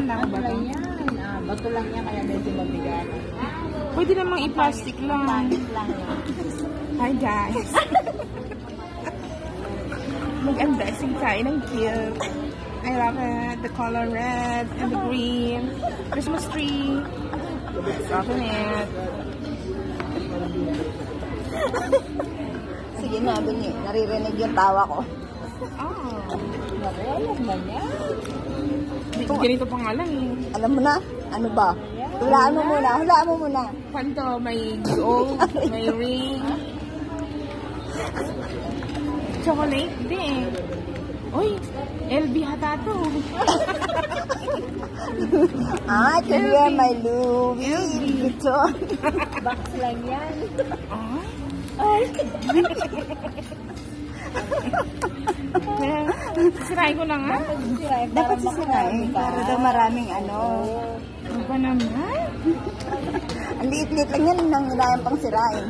Ano ba lang ito? yan? Bato lang yan, kaya medyo mabigat. Pwede namang i-plastic lang. Pangit lang yan. Hi guys! Mag-unboxing tayo ng cute. I love it. The color red and the green. Christmas tree. Open it. Sige na, Bini. Naririnig yung tawa ko. Oh. Alam na yan. Ganito pa nga lang eh. Alam mo na? Ano ba? Hulaan mo muna. Hulaan mo muna. Panto, may gold, may ring. Chocolate din. Uy, LB hata to. Ito yan, may Louis Vuitton. Box lang yan. Ah? Ay. Sisirain ko na nga. Dapat sisirain. Para daw maraming ano. Ano ba naman? Ang liit-liit lang yan, nang nilayang pang sirain.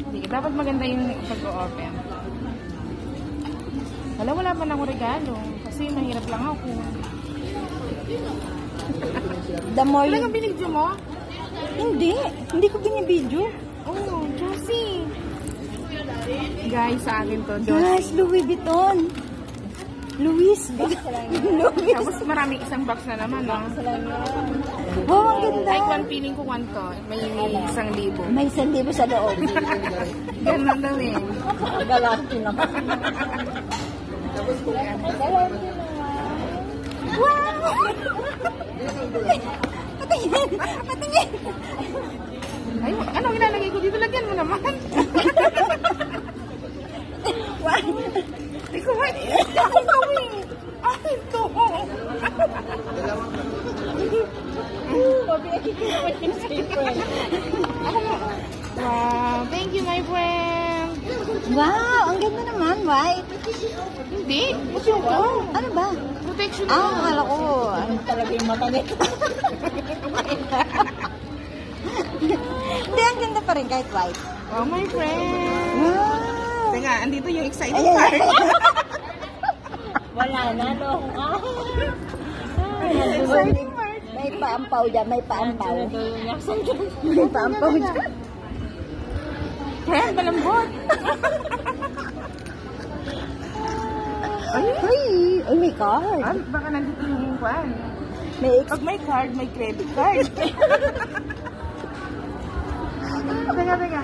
Hindi, dapat maganda yung pag-open. Wala pa na akong regalo. Kasi mahirap lang ako. The more you... Talagang binigyo mo? Hindi ko binibidyo. Oh, Josie. Guys, sa akin to, Guys, Josie. Louis Vuitton. Louis Louis. Tapos maraming isang box na naman, no? Wow, ang ganda. Like one feeling ko one to. May 1,000. May 1,000 sa loob. Ganun daw eh. Galante naman. Wow! Patingin! Patingin! Ay, ano ilalagay ko dito? Lagyan mo naman. Wow! Hindi ko ba? Akin to eh. Akin to. Wow, thank you my friend. Wow! Ang ganda naman, white. Hindi, gusto ko. Ano ba? Protection na. Akala ko. Ano talaga yung mata nito? Hindi, ang ganda pa rin kahit white. Oh my friend. Wow! Teka, andito yung exciting Ayan. part. Wala na, no? Exciting part. May paampaw dyan, may paampaw. May paampaw dyan. Friend, malambot. Ay, may card. Ah, baka nandito yung kwan. May Pag may card, may credit card. Teka.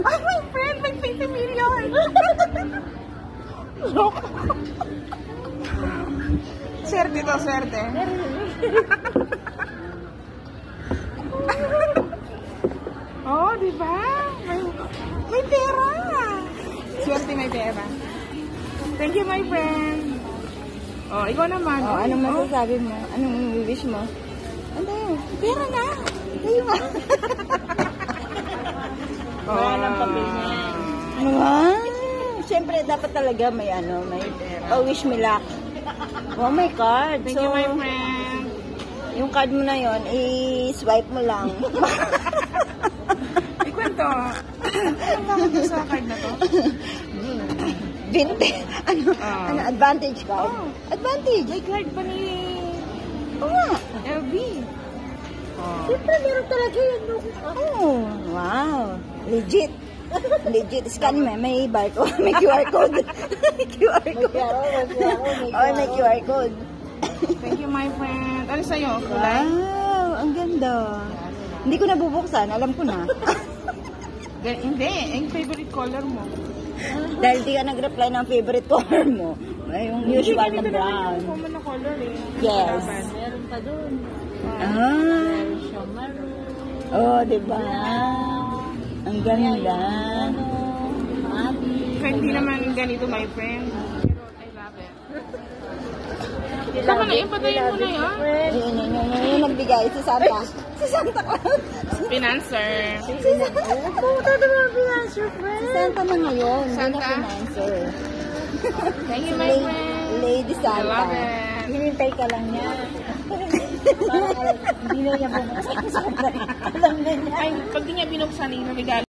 Ay, my friend, may 20 million. Swerte to, swerte. Oh, di ba? May pera. Swerte may pera. Thank you, my friend. Oh, ikaw naman. Oh, anong masasabi mo? Anong wish mo? Ano? Pera na. Kayo nga. Wala nang papel niyan. Wow! Siyempre, dapat talaga may may wish me luck. Oh, my card. Thank you, my friend. Yung card mo na yon, i-swipe mo lang. Ikwento. Anong tawag mo sa card na to? Ano, advantage card? Oh. Advantage. May card pa ni Oo nga. LB. Oh. Siyempre, meron talaga yan. Oh, wow. Legit. Legit. Scan mo. May barcode. May QR code. May QR code. Oh, may QR code. Thank you, my friend. Ano sa'yo? Kulay? Wow, ang ganda. Hindi ko nabubuksan. Alam ko na. Hindi. Yung favorite color mo. Dahil di ka nag-reply ng favorite color mo. Ay, yung usual na Hindi brown. yung common na color eh. Yes. Meron pa dun. Oh, diba? Ang ganda. Hindi naman ganito, my friend. Pero I love it. Tama na, ipatayin mo na yun. Yung nagbigay, si Santa. Si Santa Claus. Financer. Si Santa na ngayon. Hindi na Santa? financer. Thank you, my friend. Lady I Santa. love it. Hinintay ka lang niya. Hindi na niya bumuksan. Alam na niya. Ay, pag di niya binuksan, yung regalo.